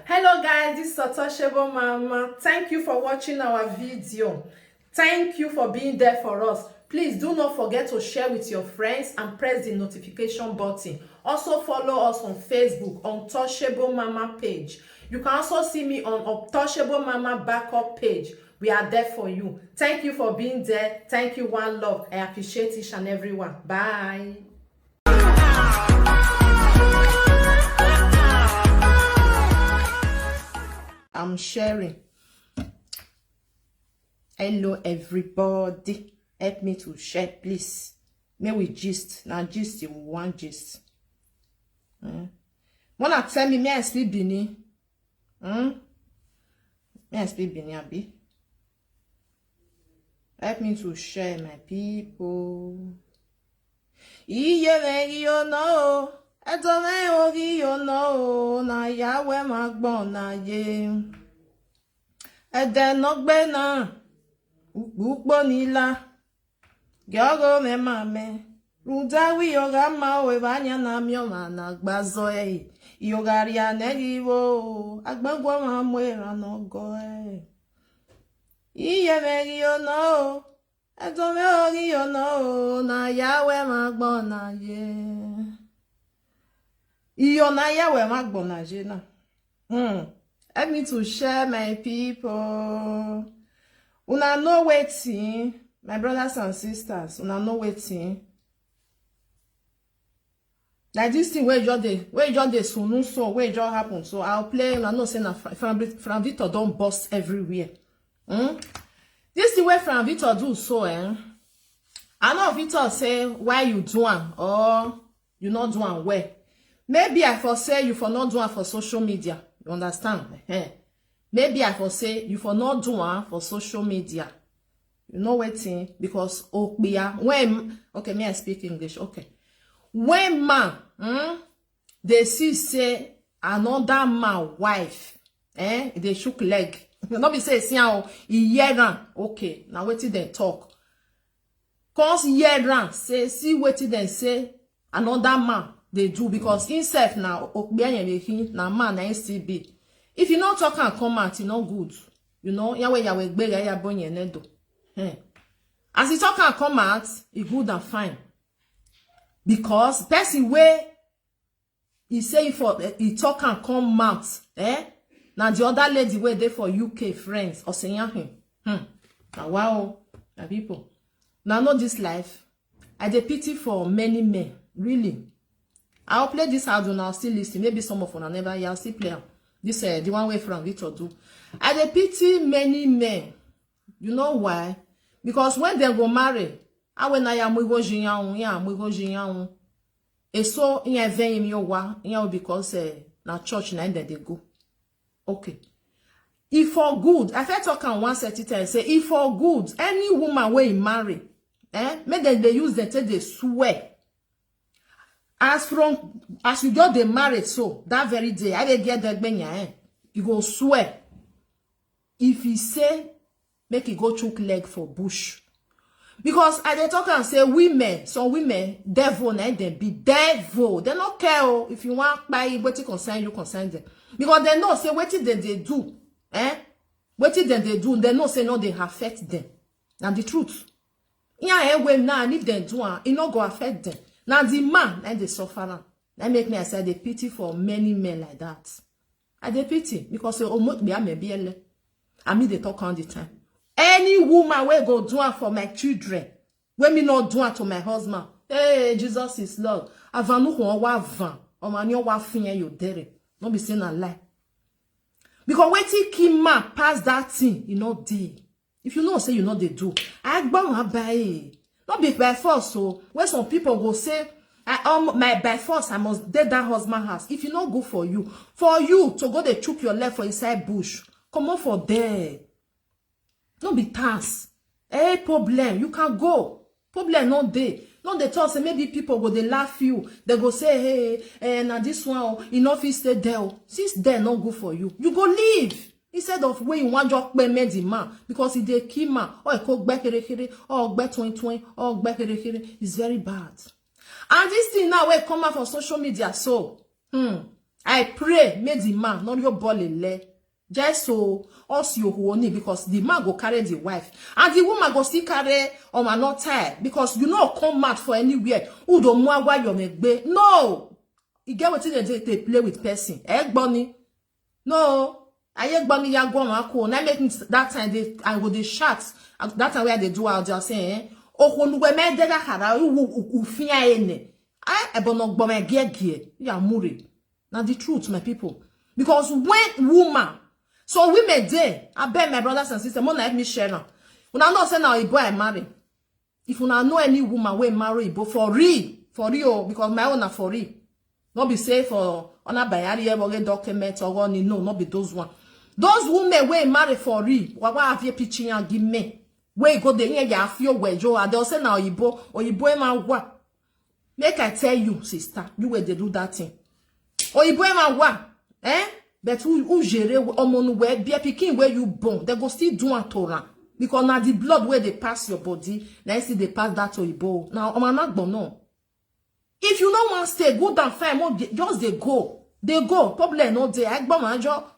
Hello guys, this is Untouchable Mama. Thank you for watching our video. Thank you for being there for us. Please do not forget to share with your friends and press the notification button. Also follow us on Facebook, Untouchable Mama page. You can also see me on Untouchable Mama backup page. We are there for you. Thank you for being there. Thank you, one love. I appreciate each and everyone. Bye. I'm sharing. Hello everybody. Help me to share, please. May we gist. Now gist you want gist. Wanna tell me I speak Bini? Me I speak Bini abi? Help me to share, my people. Iye me you know. I don't know you know. Na Yahweh magbon na ye. Ede no gbe na. Ukpo nila. Gyogo me mame. Rudawi yoga ma we banya na mioma na gbazo e. Yogari anegiwo. Agbagwa ma mwera no go e. Iye me you know. I don't know you know. Na Yahweh magbon na ye. Iyo na Yahweh magbon na ye na. Help me to share, my people. Una know waiting, my brothers and sisters. Una know waiting. Like this thing where just the sunu so where just happen. So I'll play. Una know say na Fran Victor don't bust everywhere. This thing where Fran Victor do so I know Victor say why you do am or you not do am well. Maybe I for say you for not do am for social media. You understand? Maybe I for say you for not do one for social media. You know waiting because when okay, may I speak English? Okay. When man they see say another man wife, they shook leg. Not be say okay, now waiting they talk. Cause say see waiting they say another man they do because himself now na man na SCB. If you not talk and come out, it's not good. You know, Yahweh bega ya bonye nedo. As he talk and come out, it's good and fine. Because person way he say for he talk and come out, now the other lady way there for UK friends or saying him. Now wow, my people. Now know this life. I dey pity for many men, really. I'll play this audio now, still listen. Maybe some of them never hear, still play. This the one way from Victor do. I dey pity many men. You know why? Because when they go marry, I when I am we go jinyan. And so in a vein in your wa, because na church na they go. Okay. If for good, I feel talk on one set it and say if for good, any woman way marry, make them they use them till they swear. As you got the marriage, so that very day, I will get that benya, you go swear. If he say, make it go choke leg for bush. Because I dey talk and say women, some women, devil, they be devil. They don't care if you want buy what you concern them. Because they know say what they do, what they do, they know say no they affect them. And the truth. Yeah, when now if they do it not go affect them. Now the man and the sufferer. That make me I say the pity for many men like that. I dey pity because almost be I mean they talk all the time. Any woman will go do it for my children. When me not do it to my husband. Hey, Jesus is Lord. Avanu ko wa van. O man yo wa fin you dere. Don't be saying a lie. Because waiting Kim man pass that thing, you know dey. If you know say you know they do. I gbon buy. Not be by force, so when some people go say, my by force, I must date that husband house. If you not go for you to go they chook your leg for inside bush, come on for there. Don't be task. Hey, problem, you can go. Problem not there. Not they talk say maybe people go they laugh you. They go say, hey, now this one, enough is stay there. Since there not good for you, you go leave. Instead of where you want to pay the man because he dey kill man or he cook back or back 20 or back is very bad. And this thing now will come out from social media so I pray, make the man not your ball le. Just so us you who only because the man go carry the wife and the woman go still carry not tired because you know come out for anywhere. Who don't know why you make be? No, you get what they play with person. Egg bunny. No, I egg bunny ya go on cool. Now making that time they I go the shots. That time where they do out just saying, oh, when we made that hara who fear any. I ebonok bo me gear. You are muri. Now the truth, my people. Because when woman, so women there, I bet my brothers and sisters, want to help me share now. When I not say now a boy I marry. If you know any woman we marry, but for real, because my own are for real. Not be safe for on a bayari or get document or one, no, not be those one. Those women we marry for real. What have you pitching and give me? Where go the ya feel where you are. They'll say now you boy man what? Make I tell you, sister, you where they do that thing. Or you boy man what? Eh? But who jere omonu where be pikin where you born, they go still do a Torah. Because now the blood where they pass your body, now see they pass that to Ibo. Now not no. If you don't want to stay, go down fine, just they go. They go. Problem no day. I go my job.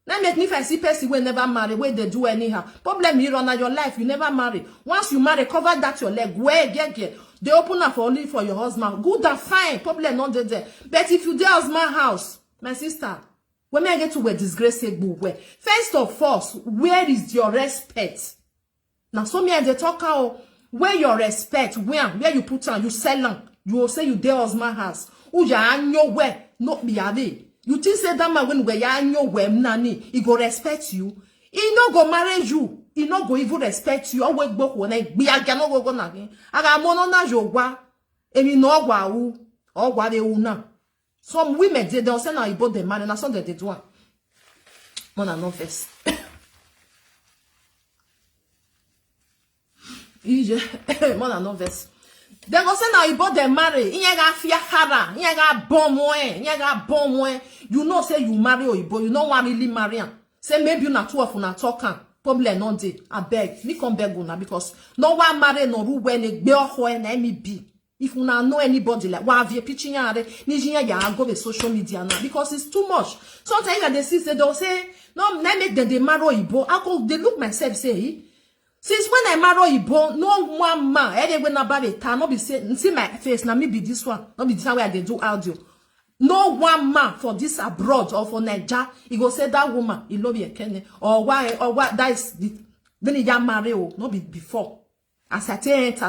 Now make me if I see person who never marry, where they do anyhow. Problem you run your life, you never marry. Once you marry, cover that your leg. Where get. They open up only for your husband. Good and fine. Problem not there. But if you there husband house, my sister, when I get to where disgraceful where. First of all, where is your respect? Now so me they talk how where your respect, where you put on, you sell on. You will say you there husband house. Who ya anyo where not be ade. You think say that man when where ya anyo where nani, he go respect you. He no go marry you. He no go even respect you. Always go when I be I cannot go na again. I got mono na jogwa. Emi no gwa u or gwa de una. Some women they don't say now you bought the man and that's what they do. Mona no first. Mona no first. They go say now you bought them marry. You ga fear hara. You ga bon moe. You ga bon moe. You know say you marry or you know want really marry. Say maybe you not two of una talking. Problem no dey. I beg. Me come beg una because no one marry no ru when e gbe oho na me be. If you now know anybody like why have you pitching ya go with social media now because it's too much. Sometimes they see they'll say no make them they marry Ibo. I go they look myself say since when I marry Ibo, no one man anyway about it not be say see my face now maybe this one not be this one where they do audio. No one man for this abroad or for Nigeria he go say that woman he love you Kenny or why that is the then he ya marry oh not be before. As I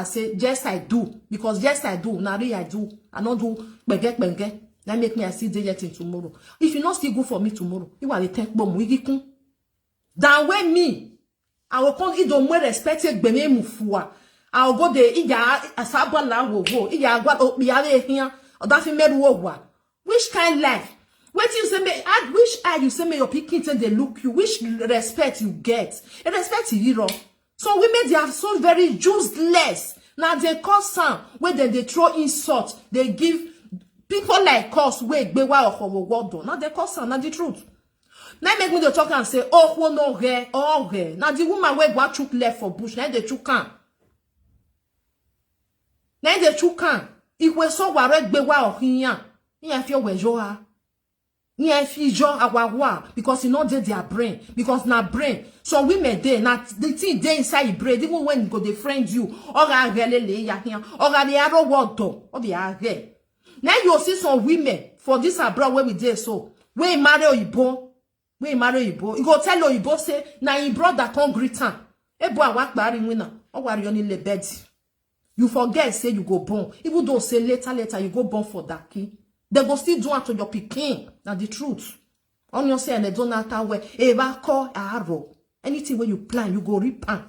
say, yes, I do. Because yes, I do. Now, I do. I don't do benge. That make me I see day yet in tomorrow. If you not still good for me tomorrow, you are the tank bomb. Then when me, I will come. Don't more respected. Beme mufua. I will go there. Iya asaba la wo wo. Iya gwa opiare here. Odafi meru wo. Which kind life? What you say me? Which eye you say me your picking and they look you? Which respect you get? A respect you So women they are so very useless. Now they cause some where they throw insult. They give people like us wait bewa or what. Now they cause some. Now the truth. Now make me the talk and say oh no hair oh hair. Now the woman where what chook left for bush. Now they chook can. Now they chook can. If we so worried bewa or hiya. Hiya feel where you are. Because you know their brain. Because na brain. So women they na the thing they inside your brain. Even when you go they friend you. Or the arrow water. Or the arrow. Now you see some women for this abroad where we did so. When you marry Oyibo. When you marry Oyibo. You go tell Oyibo say na your brother can't greet her. Boy walk by winner. Or worry on the bed. You forget say you go born. Even though say later you go born for that key. They go still do it to your picking. Now the truth. On your say and they don't matter where ever call arrow. Anything where you plan, you go repent.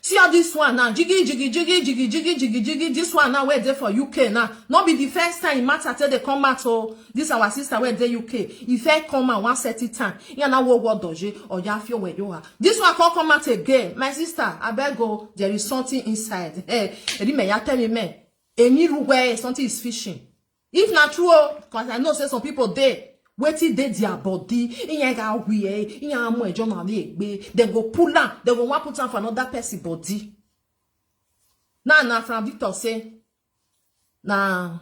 See how this one now. Jiggy. This one now where they for UK now. Not be the first time it matter till they come out. Oh, this our sister where they UK. If they come out one set time, you know what doje or you feel where you are. This one can't come out again. My sister, I beg go. There is something inside. Hey, you tell me man. Any where something is fishing. If not true, because I know say some people there waiting they their body. They go pull on. They go want put on for another person body. Now from Victor say, now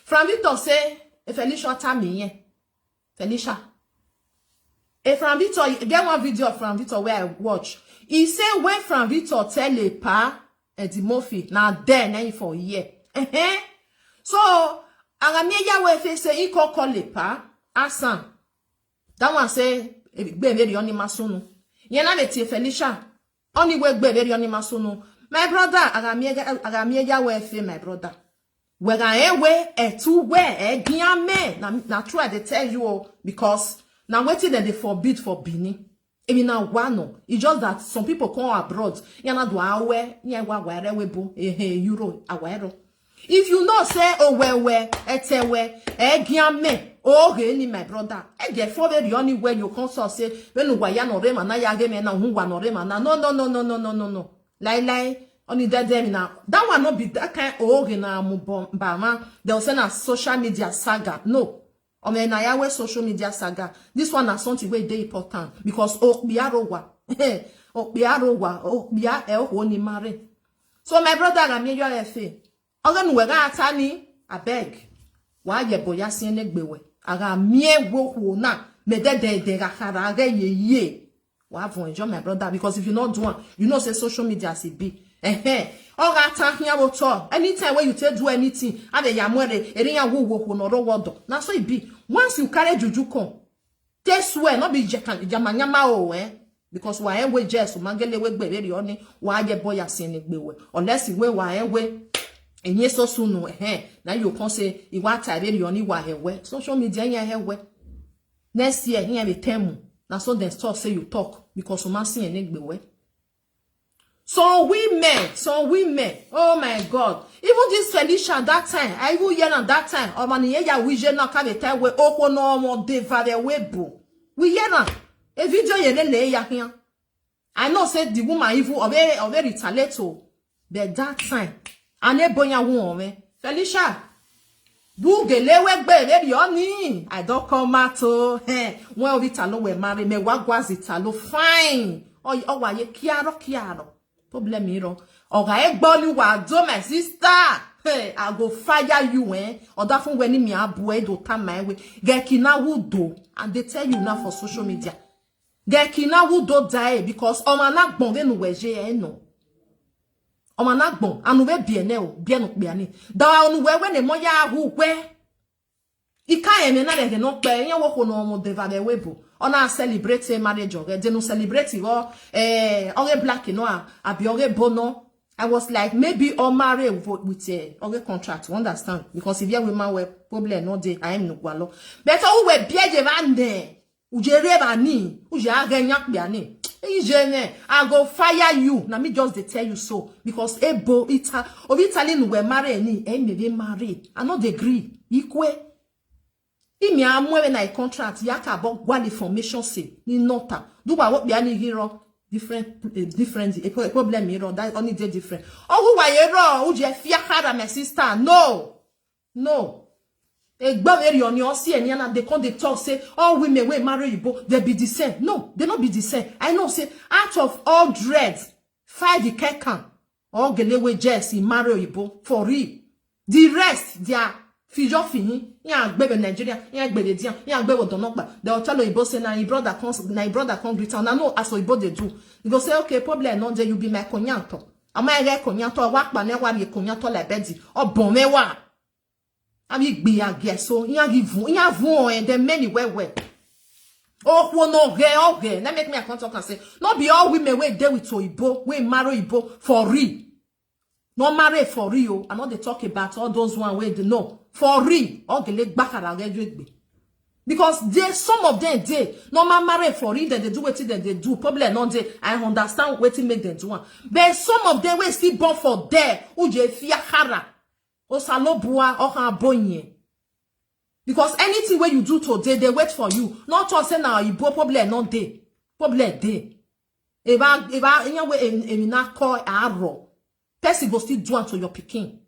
From Victor say, if Felicia time me, Felicia. If from Victor, get one video from Victor where I watch. He say when from Victor tell le pa the Murphy now then for a year. So Aramia we face say he call le pa asan. That one say be very only masunu. Yena le Felicia. Only way be very only masunu. My brother Aramia we face my brother. Where I way two way giame na try to tell you because now waiting that they forbid for Bini. I mean now one it's just that some people come abroad. Yana do awe where we bo euro awero. If you not say oh where etewe giame oh really my brother get for the only way you can say when you ya no rema na ya game na hu wa no rema na no lie only that them now. That one not be that kind of na mubama. They'll send a social media saga. No. I mean, I always social media saga. This one is something very important because biarowa. Ni mare. So my brother Rami you efe. Ogan we ga atani abeg. Wa ye boya sin negbewe. Aga mie wo na me de ga khara ga ye. Wa avo enjoy my brother because if you not do one, you know say social media as it be. Anytime when you tell do anything, and the yamwere, erinya wo no wodo. Now so it be. Once you carry juju come, they swear not be jamanyama because why we just mangele we very only why ye boy asini gbewe. Unless you why we and yes so soon now you can say you want to very only why we social media we next year here be temu. Now so then stop say you talk because you must see and gbewe. Some women, oh my God. Even this Felicia that time, I even hear at that time, or man, yeah, we just not can tell we oko no more devare webo. We hear na a video ye here. I know said the woman even or very retaliate, but that time, and a boya woman, Felicia, do gelewe be oni. I don't come mato. When we talo we marry me wagwazi talo fine. Oh, why ye kiaro. Problem miro. Oga egbolu wa do my sister. Hey, I go fire you or that phone when me abue do time my way. Get kina who do and they tell you now for social media. Get kina who do die because omana gbon ve nu weje no. Omana gbon anu we bien biani. Da onu we when e moya hu we. Ika eme na de no pe yen wo ko no mo deva de webo. Ona celebrate marriage they no celebrate ore black no abi ore bono. I was like maybe all marry with ore contract, you understand? Because if you woman we problem no dey I am no gwalo. But who we bieje vande ujere bani uje agenyak biani. I go fire you. Now me just they tell you so because ebo Italian we marry any maybe marry. I not agree. Equal. Imi amwe na contract yaka about what information say ni nota do ba what be any hero different problem hero that only dey different oh who were you je fear hara my sister no egba very on your see and na they come they talk say all women we marry you they be the same. No, they not be the same. I know say out of all dreads 5 the kekan all gelewe Jesse marry you for real. The rest they are Fijo fini, ya gbebe Nigeria, ya gbebe Dian, ya gbebe Donokba. They will tell Ibo say na brother come greet and I know as Ibo they do. You go say okay, problem no dey you be my konyanto. Am I re konyanto wa pa ne wa ye konyanto la bedi. O bon me wa. Ami gbe ya geso, ya vu and then many well. Oh no ge. Let make me account talk and say, not be all women we dey with Ibo, we marry Ibo for real. No marry for real. I know they talk about all those one way they know. For real, all the leg back at because they some of them they no marry for real that they do what they do. Probably not they I understand what to make them do one. But some of them will still born for there. Uje fear hara. O salobua or ha bonye. Because anything where you do today, they wait for you. Not to say now you probably not they. Probably they. Eba anyway na call arrow. Person go still do unto your picking.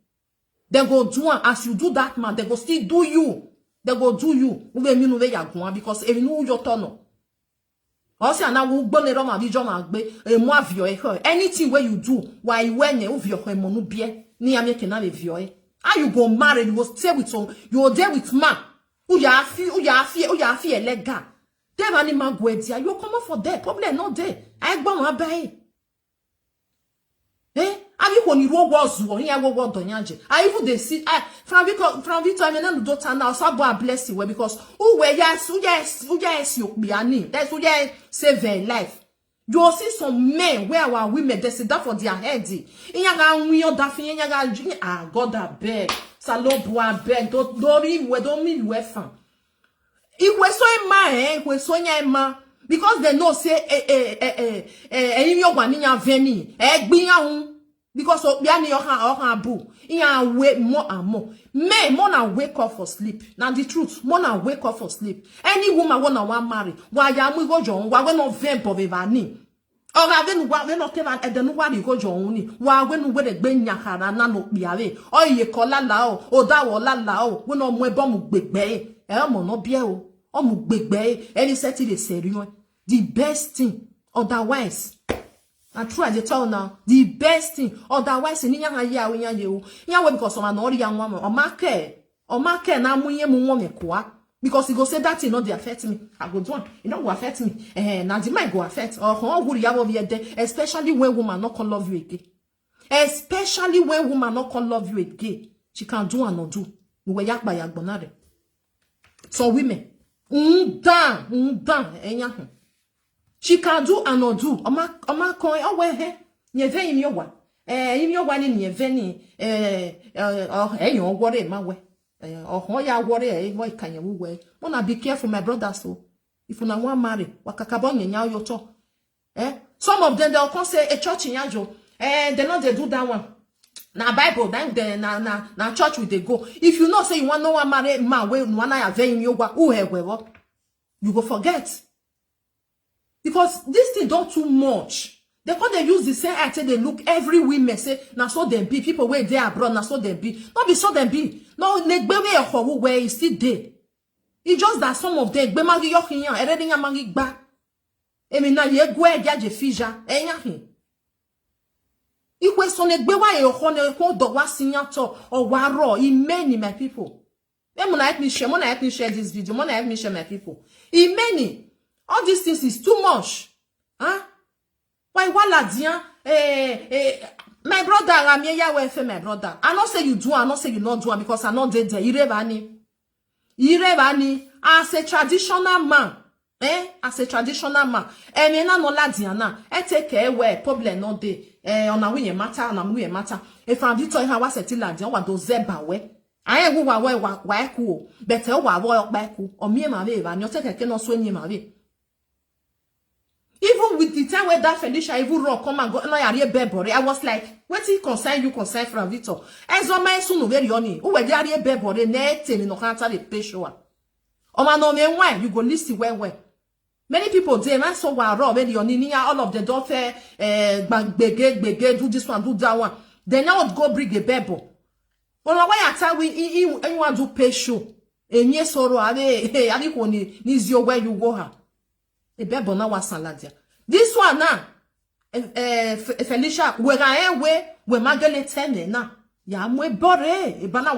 They go do one as you do that man. They go still do you. They go do you. Because if you know your turn. Also, now we go ne roma bi joma gbe e mo avio e anything where you do why when you vio e mo no bie ni ame ke na le vio e How you go marry? You go stay with some. You go there with man. Who ya fear lega. Them animal go there. You come up for there. Problem not there. I gbon wa buy. Abi ko ni ro was wo here wo donyaje. I even they see from Victor I mean no daughter now so God bless you because who yes you be ani. That's who yes save their life. You see some men where our women they sit down for their heads. Inyaga nwi odafi inyaga God abeg. Salobo abeg don't mean we fan. If so we so nya because they know say you one in your veni because obiani ohan bu in wake more and more men more na wake up for sleep. Now the truth more na wake up for sleep. Any woman wanna one marry why ya mu go jon wa we no vemp of evani or even wa we no kevan e de no wa go jon ni wa we no we de gbe nyakara na no biare o ye kola la o da wo la la o we no mo ebo mu gbegbe e mo no bie o mu gbegbe any set it serious. The best thing otherwise I try to tell now the best thing otherwise ni nya ya we nya ye because some na ori ya nwa o make na munye mu nwo mekoa because he go say that thing not dey affect me I go do one it not go affect me na the mind go affect or how good ya be there especially when woman not can love you again she can do and not do we yakba yagbonare so women down she can do and not do. Oma coin away he. Nye ve imi owa. Imi owa ni nye ve ni. Yon worry ma we. Ya worry boy kanye we. Wanna be careful, my brother. So if you na want marry, wakakabo nye nya yoto. Some of them they'll come say a church in yajo. They not they do that one. Na Bible then na church with they go. If you know say you want no one marry man we wanna ya ve imi owa uhe you go forget. Because this thing don't too much. They call they use the same act they look every women say now so them be people where they abroad now so them be not be so them be no negbewe where is still there. It's just that some of them gbemagi yokiyan eredi yamangi gba emi na ye gwe jaje fija enyahin ikwe so negbewa e ohone ko do wa sinyato or waro many my people. Them na help me share this video. Mona help me share my people. Many all these things is too much. Huh? Why Wahala dia my brother Ramie Yawe my brother. I not say you do, I not say you not do because I not dead there. Irevani as a traditional man. As a traditional man. Me na no la diana. Take care where problem no dey. On a we matter. If I'm Victor ha wa settle dia wa do zeba we. Aye wo wa ku. Better wa ba ku. O mi ma ve ba. Nyo take ke no so nyi ma ve. Even with the time where that Felicia even rock come and go no ya bebore, I was like, what he concern you concern from Victor? Ezo ma esu no very oni. Who we dey bebore na tell no kan ta the pay show. O ma no me why you go listen well. Many people dey na so wa raw very oni ni all of the don't gbege do this one do that one. Then now go bring a bebo. But why ata we anyone do pay show. Enye soro abi ko ni zio where you go ha. Bebo na wasaladia. This one now, Felicia, we magale tene na. Ya mwe bore. Ebana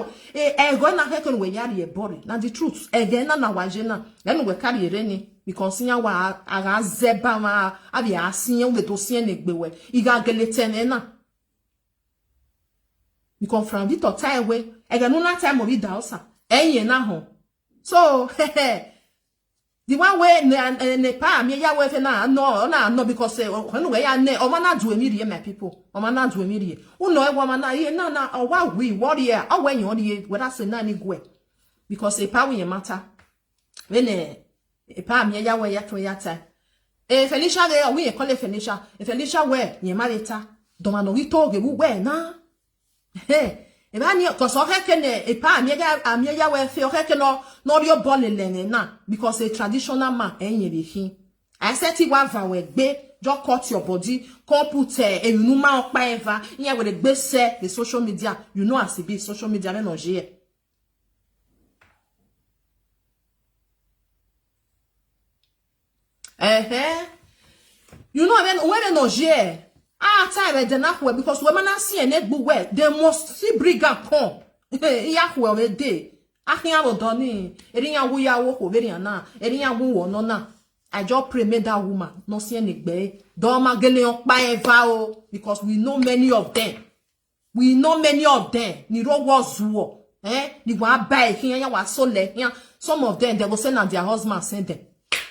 go na hekon we yari bore. Na the truth. Again na waje na. Then we carry reni because nya wa aga zeba ma abi asiye we to siye negbewe. Iga gele tene na. Because from Victor time we ega no na time obi da osa. Enye na ho. So the one way ne pa me ya we fe na no because when we ya ne o ma na do emi my people o ma na do emi uno e wa ma na ye na o wa we warrior o when you dey we that say na ni go because e pa we matter when e pa me ya we ya to ya ta Felicia we we call Felicia we ye marita do ma no we to ge we na Ebani cause o hekene e pa amia ya we fe o hekeno no rio bolelene na because a traditional man enye be hin I said ti wa va we gbe just cut your body come put enunu ma opa eva nya we gbe se the social media you know as e be social media me no je you know when no je time they not well because women are seeing it but well they must see bring up come iya huwe we de ahia wo doni erinya wo ya wo ko be na erinya wo no na I just pray make that woman no see any gbe do ma gele on pa eva o because we know many of them ni ro wo zuo ni wa ba e ya wa so le ya some of them they go say na their husband send them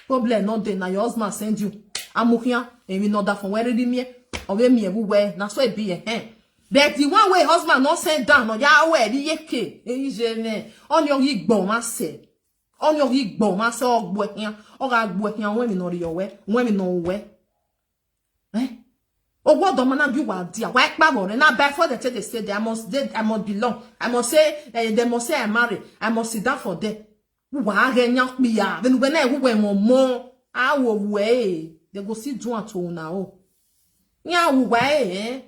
problem no dey na your husband send you amuhia and we know that from where ready me or we me everywhere na so e be but the one way husband not send down no ya we ri yeke je ne on your igbo ma se ogbo ehian o ga gbo ehian when me no ri yowe when me no we ogbo mana bi wa dia wa pa bore na by for the they say I must belong I must say they must say I marry I must sit down for them wa ga nya pia when na e we mo awo we they go see do at na o nya we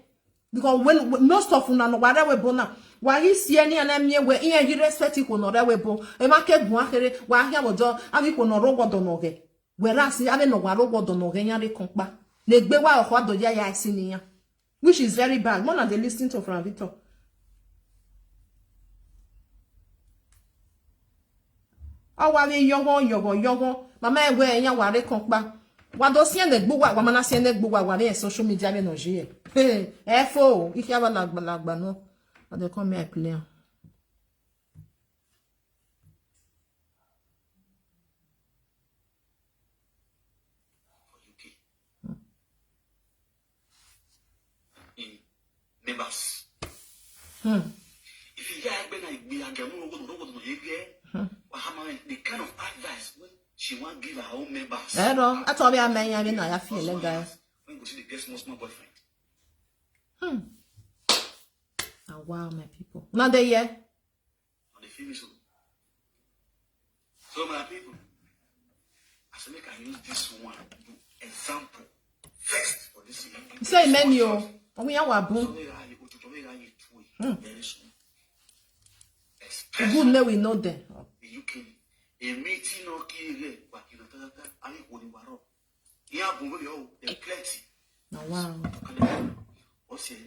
because when most of una no ware we bona wa yi sie ni na mie we in yi respect ko no re we bo e ma ke gun akere wa ahia bojo abi ko no ro godo no ge we ra si abi no wa ro godo no ge nya re kon pa le gbe wa o do ya ya si ni yan which is very bad more than they listen to from Victor awa we yogo mama e we yan wa re kon pa wa do si en gbo wa ma na si en gbo wa re social media me no je e fo iki aba lagba no they come here play. In members. If you get when I be and the kind of advice when she want give her own members. I told you I mean I feel guys. When go see the guest small boyfriend. Oh, wow, my people. Not there yet. On the finish. So my people, I said make I use this one to example first for this year. Say menu. We are wabu. Good name we know them. The UK. A meeting no key back in the I would waro. Yeah, boom, they plenty. Oh wow. What's it?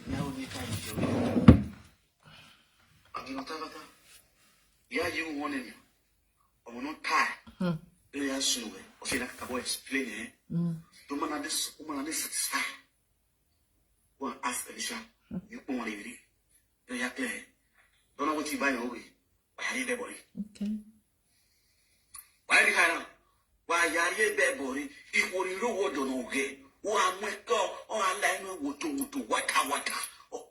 Now we can yeah, you want it. I'm not tired. They are soon. Or say, like a boy explain it. The woman this satisfied. One ask Alicia, you want to read. They are clear. Don't know what you buy away. Why are you there, boy? Okay. Why are you here? Why are you there, boy? If you don't know, okay. One wake up, or I like no to waka. Oh,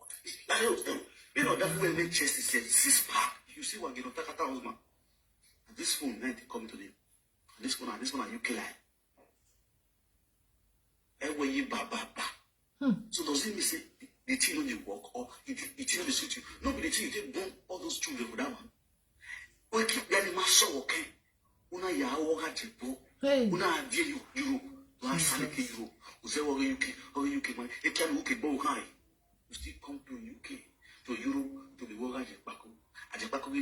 you know, that way make chest is 6 pack. You see what you know, Takata husband. And this phone, then they come to them. And this one, are UK line. Everywhere you ba. So does it mean say the thing on the work or the thing on the suit you? No, but the thing you take born all those children for that one. We keep getting my soul, okay? Una ya woga jibo. Una deal Europe. Last time in Europe. Say UK man. It can UK bow high. You still come to UK, to Europe, to the world at the back of the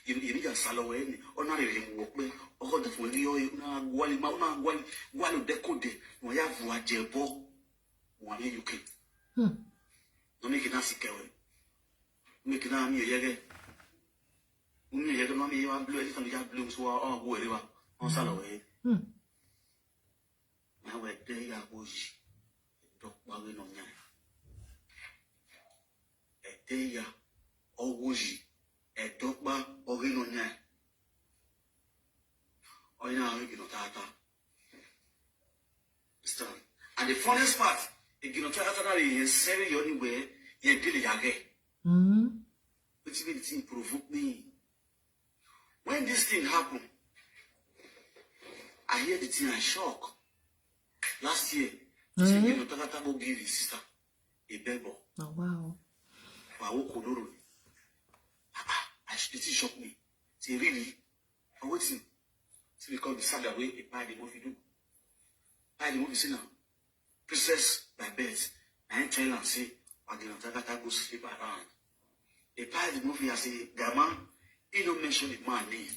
illegal salary, or not even work, or the for you, one of the code, we have what jebo, one in UK. Don't make it nasty, make it on you, Mommy, you are blue, and you have blooms who are all wherever on salary. Now, where they are bush, dog wagging on ya. A day, or woozy, a dog wagging on ya. Or now, you know, Tata. And the funniest part, you know, Tata is saying anywhere, you're dealing again. Which means it provoked me. When this thing happened, I hear the thing, I shock. Last year, you know, Tata will give his sister a bebo. Oh, wow. It shocked me. Say, really? I'm waiting. See, because the sad way a buy the movie do. Buy the movie, see now. Princess by birth. I ain't telling her, say, I'm going to Tata go sleep around. A buy the movie, I say, Grandma, he don't mention the man name.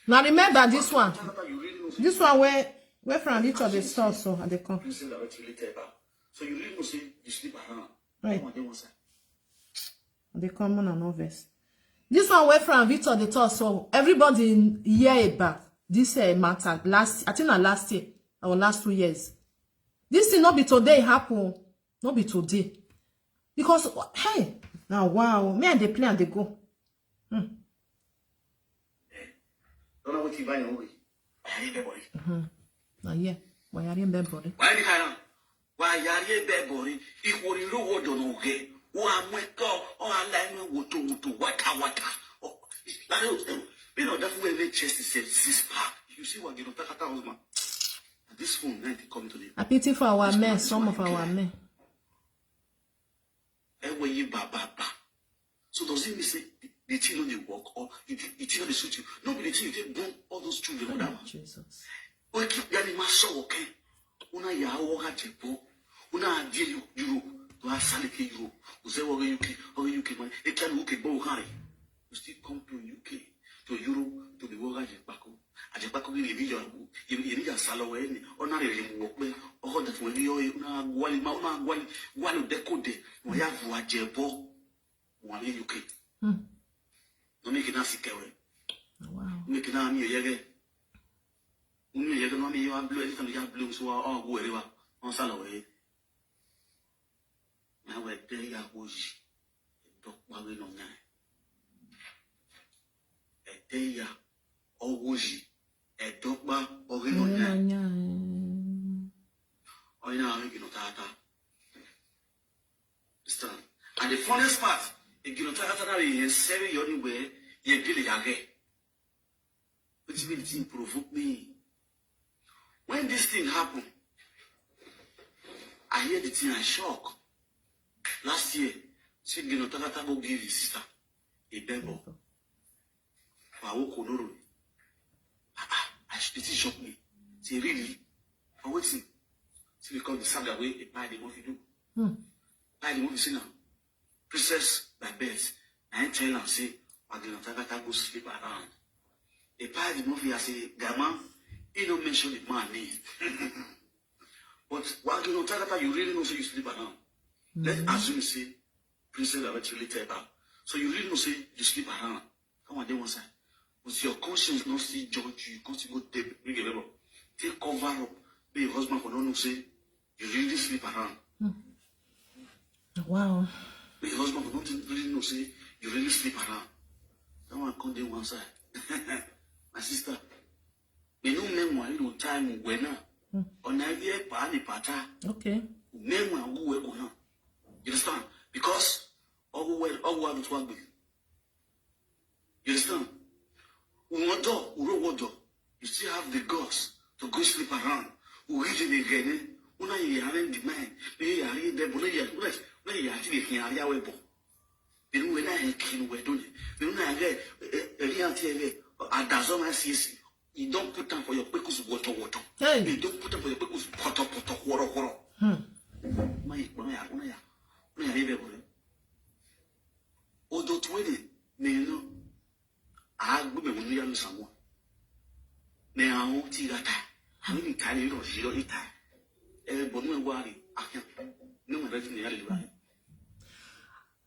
Now remember this one. This one where from each of the stores so at the come. So you really know say you sleep around. Right. They come on and overs. This one went from Victor the talk, so everybody hear about this matter last, I think last year or last 2 years. This thing not be today happen, not be today. Because hey, now wow, me and they play and they go. Don't know what you buy away. I ain't boy. Now yeah, why are you in bed body? Why the kind of why are you in bed body? If what you know don't okay. One wake up or alignment to water. Oh, you know that way they chest is 6 pack. You see what you know, that husband. This phone, then they come to them. I pity for our men, some of our men. And when you ba. So does it mean say the children they work or the children they suit you? No, but the children they born all those children with that one. Jesus. We keep getting my soul, okay? Una ya woga jepo, una deal you. To have Salike Europe, who say, UK, man, it can look at Bohari. You still come to UK, to Europe, to the Woga Jepako. A Jepako in the video, you need a salaway, or not a walkway, or that when you are one of the code, we have what Jepo, one in UK. No make it nasty carry. Wow. Make it on you, you have blue, and you have blue, so all wherever on Salaway. Now we're there, I was a dog wagging on that. A day, always a dog wagging on that. Oh, now I'm making a tata. And the funniest part, if you don't is 7 years anywhere, you're dealing again. Which means it provoked me. When this thing happened, I hear the thing, I shock. Last year, she did not go give his sister a Bible. I woke on it shocked me. Say, really? I'm waiting. See, because the saga way, a pie the movie do. Pie the movie see now. Princess by beds. I ain't telling her, say, I did not go sleep around. A pie the movie, I say, Grandma, you don't mention the man name. But while you don't you really know say you sleep around. Let's assume you say, Princess are actually tell about. So you really know say you sleep around. Come on, they one side. But your conscience not see judge you. You can't go bring a level. Take cover up. Be your husband for no say you really sleep around. Wow. Be your husband for not really know say you really sleep around. That one come there one side. My sister, we know memoir no time when on idea party pata. Okay. Memoir who we go now. You understand? Because all well to work with. You understand? You still have the guts to go sleep around. Who reach it again? Una you having the mind. You are here, when you actually can have webo. You know when I can we don't. You know I get a reality a dozen ICC. You don't put them for your quickest water. Hey. You don't put them for your quickest pot water. My although 20, no, I will be with you someone. Now, Tigata, how many times you don't eat time? But no worry, I can't. No one doesn't know.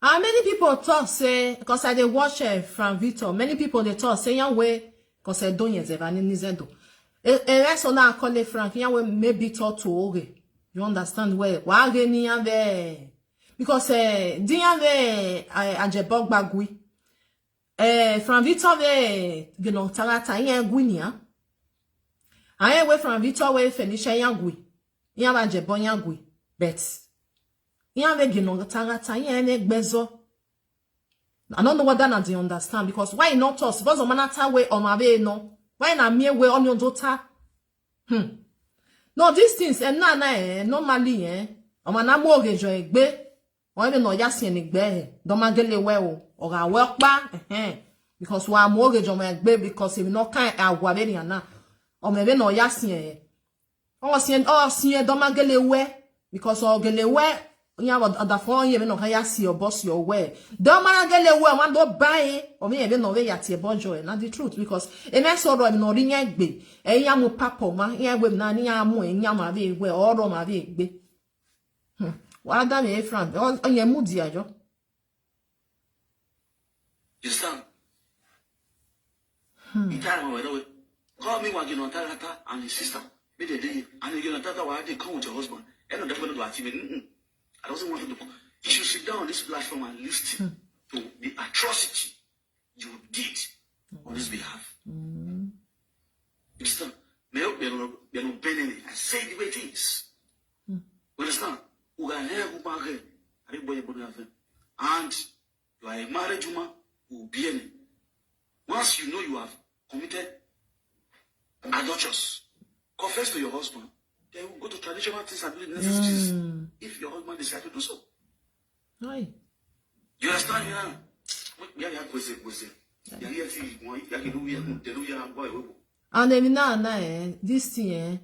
How many people talk say, because I dey watch from Victor, many people they talk say, young way, because I don't yet have any nizedo. Rest on our colleague Frank, young way maybe talk to Oge. You understand where? Why they because diave ajebog bagui from Victor you know tarata yen guinia I away from Victor way finish yan gui yan ajebon yan gui bet yan you know tarata yen egbezo. I don't know what that they understand because why not us because of manata way on my way no why na me way on your daughter no these things normally omana mortgage egbe wọ́n be no yasin egbe don magele we o ga we pa because wa mortgage o egbe because if no kan agwa be na o me be no yasin o sin don magele we because o gele we nya da fon ye be no kan yasin o boss your we don magele we wan do buy o me be no we yati e bojo na the truth because e me so ro no ri nya egbe e ya mu papo ma ya egbe na ni ya mu e nya ma be we oro ma be egbe. What that me friend? On your moody ajo. You understand? He died by the way. Call me when you know Tata and his sister. Me the day and you know Tata why they come with your husband. And I'm definitely to achieve it. I don't want to do. You should sit down on this platform and listen to the atrocity you did on his behalf. You understand? They're not bending it. I say the way it is. You understand? And you are a married woman who will be in it. Once you know you have committed adulterous, confess to your husband. Then we'll go to traditional things and do the necessities if your husband decides to do so. Right. You understand? And then now, this thing,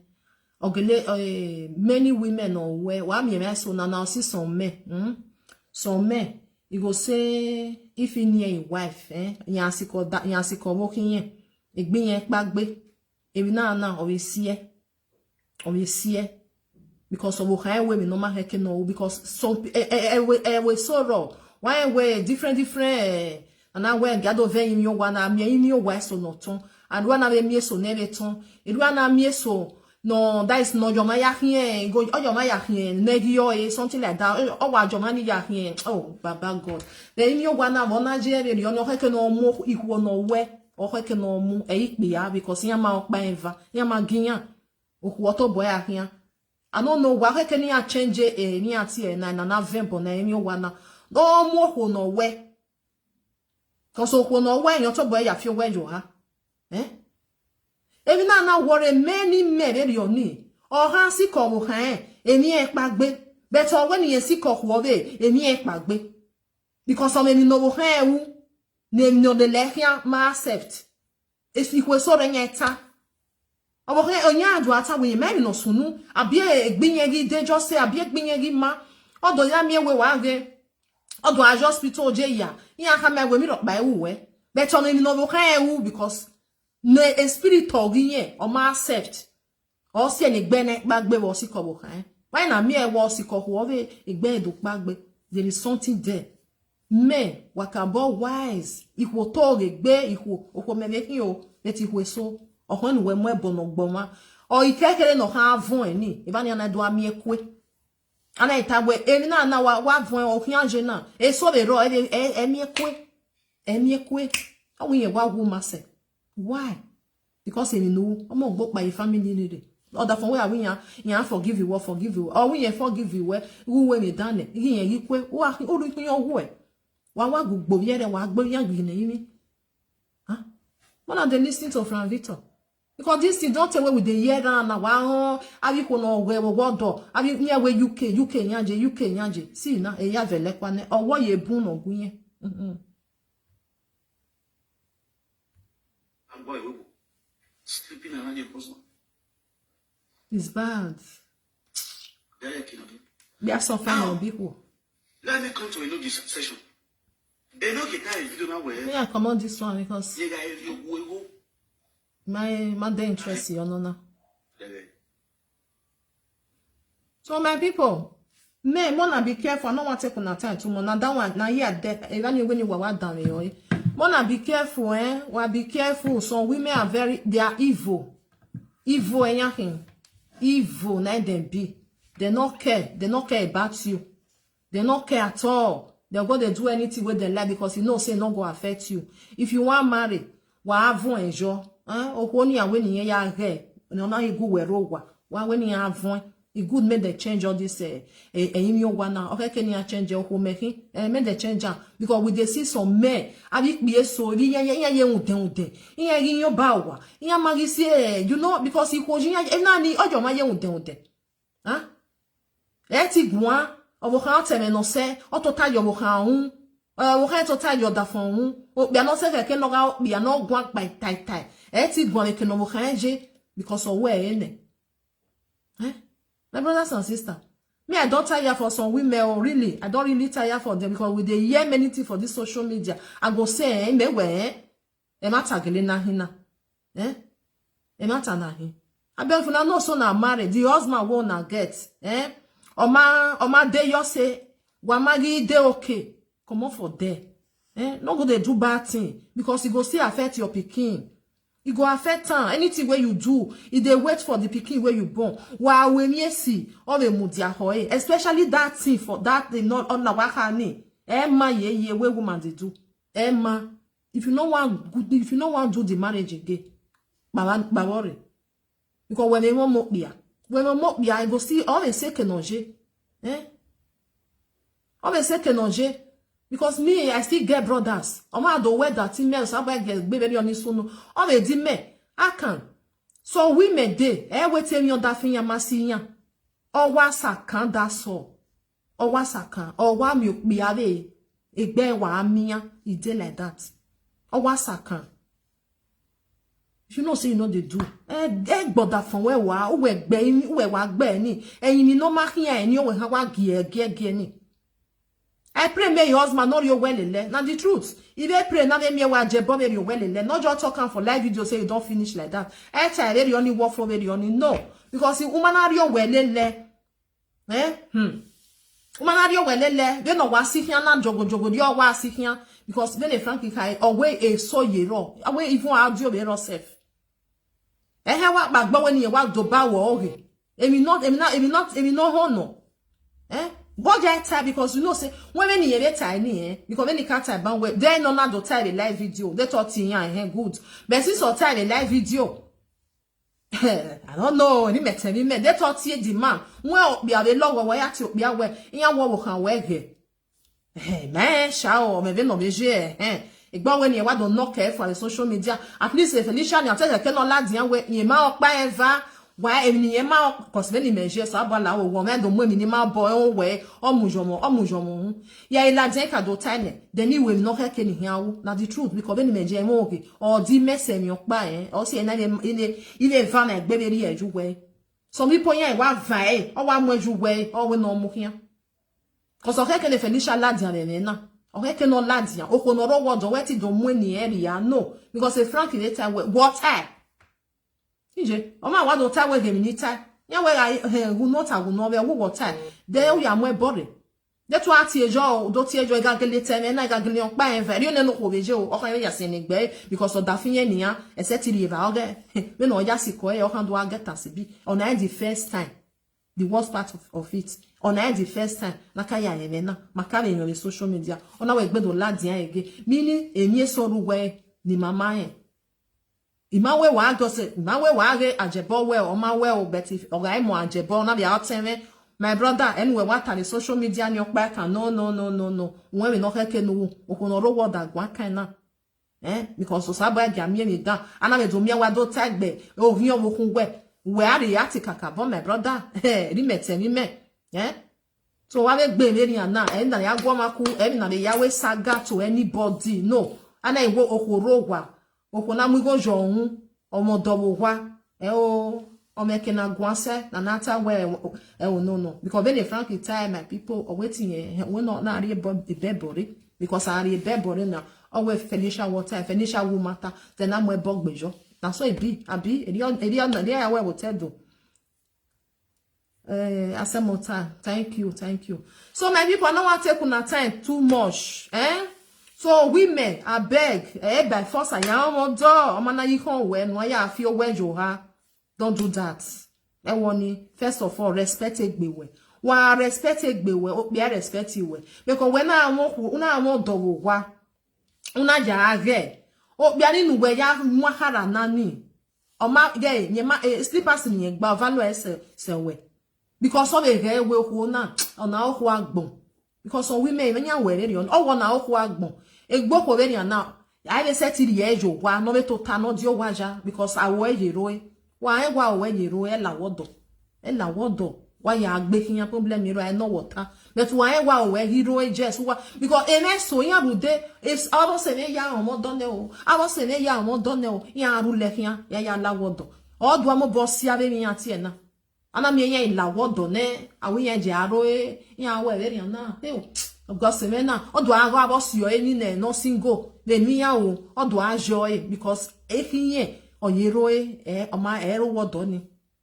many women or where so now see some men, you go say if you near your wife, yansiko walking here, it be a back be, if now always see it, because of what women no matter can know because some we so raw. Why we different and I wear gather very in your one in your west or not and one of them so never ton it one me so no that is not your maya here go oh your maya here negio something like that oh what your money here oh baba god then in your one Nigeria you know can no more equal no way or can no more because yama okpa yama ginya what boy here I don't know why can you change it near tea and November na any one no more no way. Cause no way your top boy ya feel where you are. Even now worry many men your knee. Or hansi call any egg back better when you see cock wove any egg back because some any no hair name no the lehia ma seft. If you were so renyeta. Onya do ata we men no sunu abie egbinyegi de just say abie egbinyegi ma odo ya mi we wa ge odo a hospital je ya ha me we mi ro pa ewu we but on ni no wo kan ewu because no a spirit oginye o ma accept o se ni gbe ne gbagbe wo si ko wo kan why na mi e wo si ko wo we egbe edo gbagbe there is something there men wakabo wise ikwo to egbe ikwo okwo me me kin o let ikwo so ohun we mo ebono gboma o ikekere no ha avon eni ibani ana do ami ekwe ana itagwe eni na wa avon ohun anje na eso be ro emi ekwe awun ye wa wu mase why because eni no omo gbo pa family ni other from where we yan forgive you or we forgive you who we me dane yin yikwe wa oru pin owo e wa gbogbo yere wa gbo yan gbin yin one of the listening to from Victor. Because this thing don't tell where with the year and wow, have you no where what door? Have you near where UK nyaje. See na e ya vele kwane or what ye bun or gunye. And boy, sleeping around your husband. It's bad. There are some family people. Let me come to a new session. They know get that video now where. Yeah, come on this one because my interest you no. So my people, me wanna be careful. I don't want to take on time too much. Now that one, now here death. Even when you were down here, wanna be careful, Wanna be careful. Some women are they are evil, anything, evil. Now them be. They not care. They not care about you. They not care at all. They're going to do anything with their life because you know say not go affect you. If you want marry, wa avon enjo, okoni and when you ya re, no na you go we rowa. Wa when you avon, it good make the change all this you wana. Okay, can you change your home making? Make the change because we dey see some men. Abi be so ye unde. In your bawa. In magi say you know because he was na ni ojo ma ye unde. Eti gwa obokan teme no se otota yo bokan hu obokan tota yo da fon hu o bia no se ke no ga bia no gwan pa tai e ti gwan ke no bokan je because of where ene my brothers and sisters me I don't tire for some women really I don't really tire for them because we dey hear many things for this social media I go say me we e mata gele na hina e mata na hin abeg una no so na marry the husband won na get Oma de yo say wamagi de okay. Come on for there. Not go dey do bad thing because it go still affect your pikin. It go affect am. Anything where you do, if they wait for the pikin where you born. Wa when you see all the mudia hoye, especially that thing for that they not on the wakani. Emma ye where woman they do. Emma, if you no want good, if you no want do the marriage again, worry. Because when they want mokbia, I go see all they say kenonje. All they say kenonje. Because me, I still get brothers. Oma do weather team so I get baby on this one. All they did me. I can. So we made day. We tell me on that thing ya masinya. Or wasa can that so. Or wasa can. Or wa mi biave. Egbe wa amia. It dey like that. Or wasa can. If you know say you know they do. Brother from where wa. Uwe gbe. Uwe wa gbe ni. And you know ma here. And you will have wa gear ni. I pray may your husband not your well. Now the truth. If I pray, now they may well jebo your well. Not just talking for live video say you don't finish like that. I tell you only work for very only no. Because the woman are your well. Woman are your well. They no wa see here na jogo your wa see here. Because when a Frankie kai away a so ye raw. Away even audio be yourself. What back when you walk do ba wo okay. If you not honor. But I type because you know say when you hear tiny because when you can't type ban web then no do type a live video they thought in good but since or type a live video I don't know ni me they thought the man well be a log where ya to be aware in ya wo kan we here man shao me be no be je igba when you wa don knock for the social media at least if Felicia ni tell ke no lad yan we yin ma opa eva why any ma cause when measure so abala wo woman do mo minimal boy on way omujomo ya ila den ka do tiny then you will not hear any here na the truth because when measure mo okay or di message mi opa or say na ile van egbe be ri eju we some people yan wa van o wa mo eju we o we no mo here cause o ke Felicia ladian le na o ke no ladian o ko no ro wodo we ti do mo ni area no because a frank later water ije o ma wa do ta we game ni ta ya we hu no ta hu no we wo water de o ya mo e bore de to ati ejo do ti ejo ga gele teme na ga gele on pa en very ne no ko beje o kan ya se ni gbe because of da finye ni ya e se ti river oge me no ya siko e o kan do get asibi on the first time the worst part of it on the first time na ka ya ene na maka be on social media ona we gbe do ladian ege mini emi so ruwe ni mama yen imawe wa go say imawe wa ge ajebo we o ma we o bet if oga mo ajebo na be out teme my brother anyway what on the social media ni okpa kan no when we no keke no okuno ro word agwa kan na because so sabo aja mi ni dan ana me do mi wa do tagbe o hin o kun we are react kakabo my brother ri mete mi me so wa we gbe le ni ana na ya gwo maku na le ya we saga to anybody no ana iwo okoro wa okona mu go johun omodowo wa o make na gwanse na nata we no because when the frank time my people are waiting we not na re bebore because I re bebore na always Felicia water Felicia wu matter then am we bogbejo na so e bi abi eri on there we will tell do asemota thank you so my people no want take una time too much so women I beg by force aya mo do o mana yi kan we no ya fi o wejo ha don't do that. First of all, respect egbewe. Wa respect egbewe, o be respect iwe. Because when una won dowo wa, una ja age. O be ani nuwe ya mwahara nani. O ma ge nyema slippers ni gba value sewe. Because of the we ho na ona ho agbon. Because some women when ya were on o wona ho agbon. Egbo ko be na. I be set the ejo wa no be to ta no dio waja because I wear hero. Why when you roll ella wodo why ya agbe kiyan problem you I know water but why where hero just because ene so yan rude if I was say ya omo don o I was say ya omo don o yan ru le kiyan ya la wodo o do mo boss ya be mi yan ti e na ana mi yan la wodo ne awi yan je aro yan we be yan na o go se me na o do aro aboss yo eni ne no single le mi yan o do ajo because if yin oyeroe oma ero wodoni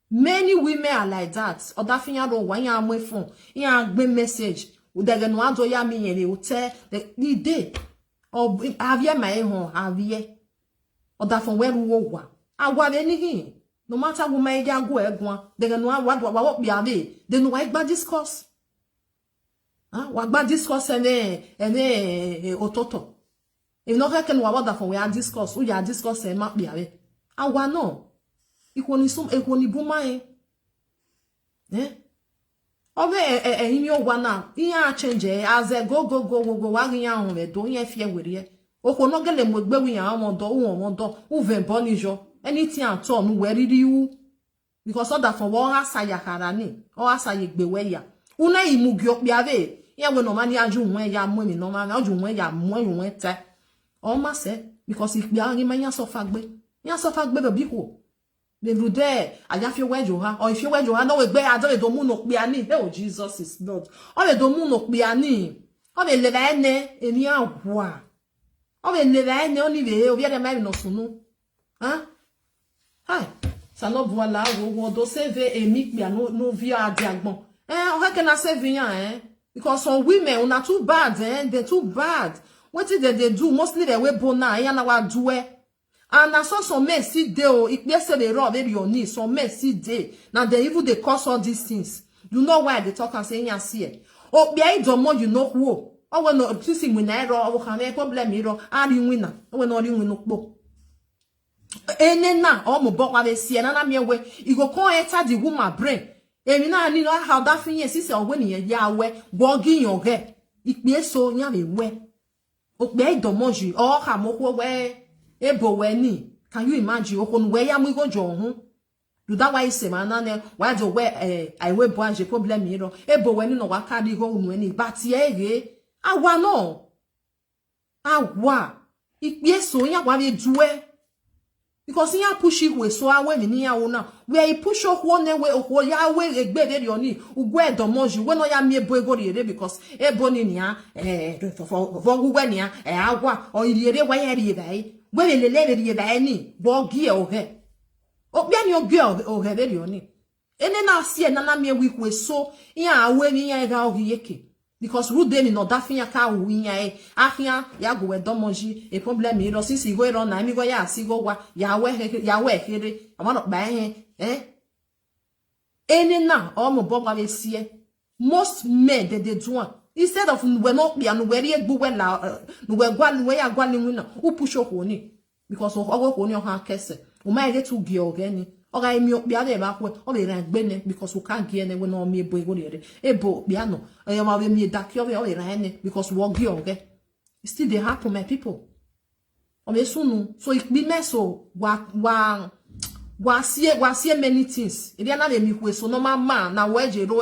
many women are like that oda finya ro wa yan amwe fun yan gbe message udege no ado ya mi yen le hotel the day or avie my home, avie, or that from where we wa. I want anything. No matter who may go egwan, they can know what be ave. They know why bad discourse. What bad discourse and ototo. If not, I can what that for we are discourse. We are discourse and map be ave. I want no. Equally some equally boomai. Eh? Ove in your one now. Ia change as a go wagging on the don't ye fear with ye. Oko no get them with baby on do, uve bonijo. Anything at all, where did you? Because all that for one asaya harani, or asaya beweya. Una imugyo biave. Ya when no money aju when ya money no man, aju when ya moon went. All must say, because if be only my so fagbe, ya so fagbe the bico. They do there, I have your wedge, or if you wedge, I know a bear, I don't moon of biani. Oh, Jesus is Lord. All the moon of biani. All the levane, and ya wa. All the levane only the other man no sunu. Huh? Hi, ça no voilà, wo do save emi bia no via diagbon. How can I save yan, Because some women are too bad, they're too bad. What did they do? Mostly they wear bona, na wa do and I saw some men see day, it be say they rob maybe your knee, some men see day. Now they even they cause all these things. You know why they talk and say yan see. Oh, be I don't know you know who. Oh, when no kissing when I rob, or can I problem hero, are you winner? When all you win na o mo bokwa be sie na me we I go kon enter the woman brain emi na ni how that thing yes is we ni ya we go gi yan ge ipe so yan be we o pe idomoju o ha mo ko we ebo we ni can you imagine o ko we ya mo go jo hun do that why say man na why do we I we bo anje problem mi ro ebo we ni no wa ka di go unu ni but ye ge awa no awa ipe so yan wa be duwe. Because he push it with so away in here now. Where he push up one way or ya way a bed on it, where the moji when I am mere boy because a boninia, for Gugania, a agua, or the way I read, when the lady of any, bogi or her. Oh, then your girl or her lady on it. And then I see another mere week with so, yeah, when I go yeki. Because who then no dafin ka winya ahia ya go we domoji e problem iro sisi go ro na mi go ya si go wa ya we here amano ba eni na o mo bo ba sie most men they do one instead of we no bia no we egbu we la no we gwa no we ya gwa ni na u push ho ni because o go ho ni o ha kese o ma get to gi ogani oga emi bia de ba ko o be ran gbene because we can't get we no me ebo ebo bia no e ma be mi dakio be o ran because we gi oge still they happen my people o me sunu so it be meso wa see many things e na be mi ku so no ma na we je ro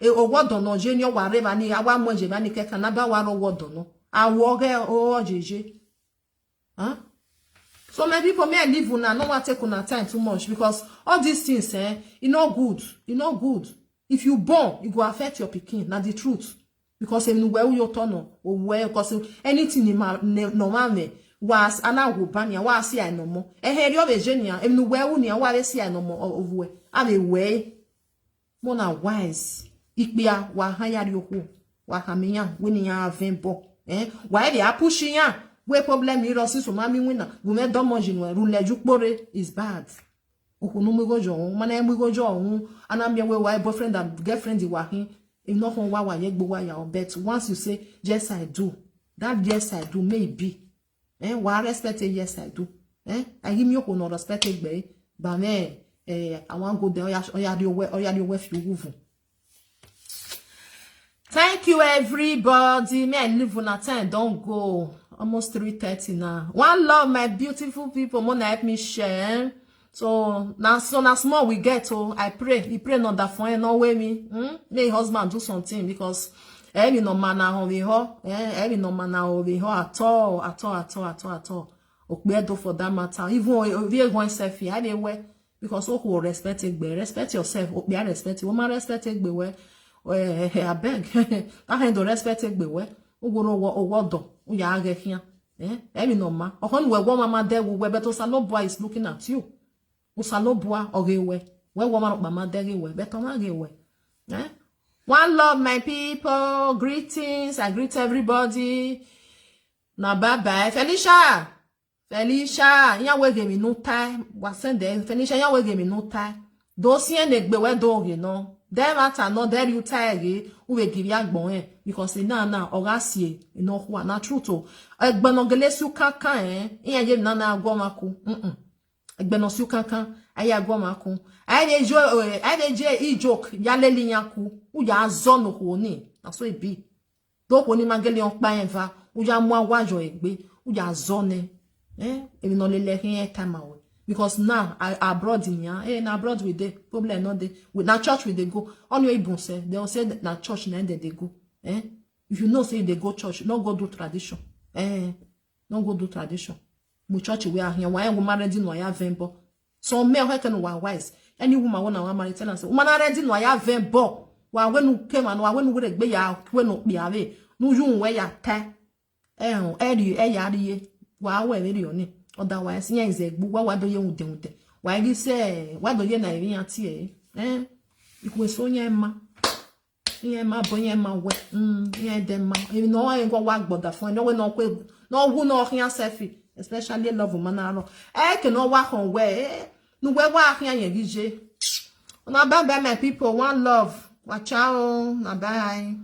o wodo no je ni o wa re ba ni awa mo je ba ni keka na ba wa ro wodo no awo ge o jeje huh. So many people may leave una no want take una time too much because all these things e no good. E no good. If you born, it go affect your pikin. Na the truth. Because em we you turn or where because anything normal me was ana go bania wa see I no more. E heri o be genia em we uni wa see I no more of we. Ave we more na wise. Ikpia wa haya rioku wa hamenya we ni ya vembo. Why they are pushing ya? We problem iro si so mami wina gume domoji no rule jukpore is bad okunu mi gojo mana mi gojo ana mi we why boyfriend and girlfriend di wahin if not one wa ye gbo wa ya bet once you say yes I do that yes I do maybe wa respect yes I do I give me ko no respect gbe ba me I wan go there oya di we fi wuvu. Thank you everybody. Me I live on a time don't go. Almost 3:30 now. One love, my beautiful people. Mona help me share. So now small we get. Oh, I pray. He pray not that for no way me. May husband do something because any no man over here. Any no man over here at all. Okbedo for that matter. Even if you're going self here, anyway, because who respect it, respect yourself. Okbe respect it. Woman respect it, be I beg. I hand respect it, be where. Owodo. Ya ge here every no ma ohon we wo mama there we better saloboa is looking at you usaloboa ogewe we wo mama there we better ma gewe one love my people, greetings. I greet everybody. Na bye bye. Felicia. Felicia. Ya we give me no time. Wasende. Felicia, ya we give me no time. Dossier negbe we do no. Them matter no there you tire who will give ya gbon because na orasie no ho na truth o. Egbe no gele su kankan iyan je na agwomako. Egbe no su kankan aya agwomako. Aye je I joke ya leli yanku u ya zo no ho ni. Na so e bi. Do ko ni magele on pa enva u ya mu awajo egbe u ya zo ne. E no lele hin time away. Because now abroad in here, na abroad with the problem not they with na church with they go. On your ibun say they will say that na church na they go. If you know say they go church, not go do tradition. Not go do tradition. Mu church we are here. Why we married no ya vembo. So me how can we wise. Any woman wanna marry tell us. Woman married no ya vembo. Wa when came and wa when we gbe ya when no be ave. No you we ya ta. Ya ri wa we very oni. Otherwise, yeah, is a book. What do you want? Why you say, what do you know? It was so yeah, ma, boy, ma, yeah, them, ma. You know, I ain't go work, but the phone, no one, no, who know here, selfie, especially love woman. I cannot walk on way. No, where walk here, you DJ. Now, bye, my people, one love. Watch out, bye.